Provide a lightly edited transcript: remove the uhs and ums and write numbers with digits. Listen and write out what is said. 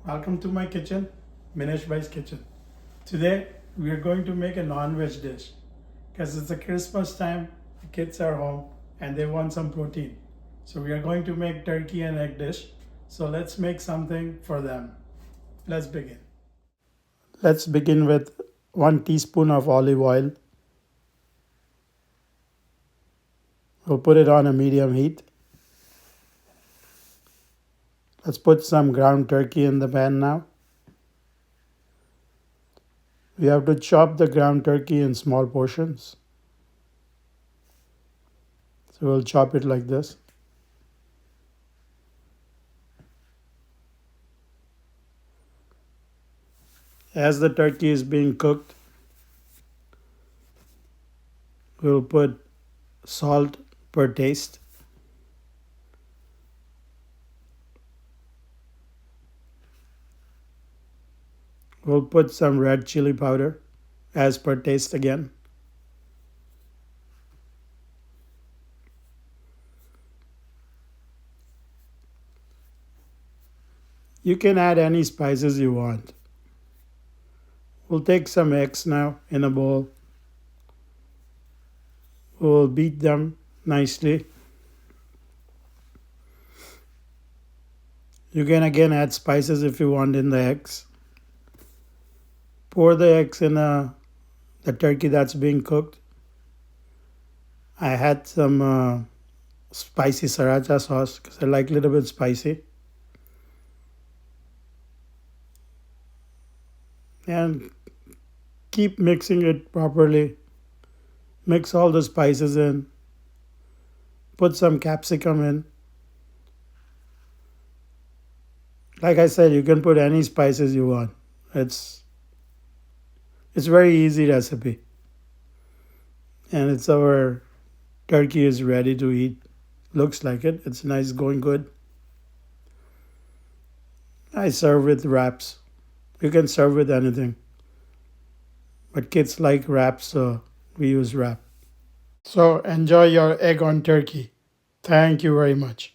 Welcome to my kitchen, Minesh Bhai's kitchen. Today we are going to make a non-veg dish because it's a Christmas time, the kids are home and they want some protein. So we are going to make turkey and egg dish. So let's make something for them. Let's begin. Let's begin with 1 teaspoon of olive oil. We'll put it on a medium heat. Let's put some ground turkey in the pan now. We have to chop the ground turkey in small portions. So we'll chop it like this. As the turkey is being cooked, we'll put salt per taste. We'll put some red chili powder as per taste again. You can add any spices you want. We'll take some eggs now in a bowl. We'll beat them nicely. You can again add spices if you want in the eggs. Pour the eggs in the turkey that's being cooked. I had some spicy sriracha sauce because I like a little bit spicy. And keep mixing it properly. Mix all the spices in. Put some capsicum in. Like I said, you can put any spices you want. It's very easy recipe. And it's our turkey is ready to eat. Looks like it. It's nice, going good. I serve with wraps. You can serve with anything. But kids like wraps, so we use wrap. So enjoy your egg on turkey. Thank you very much.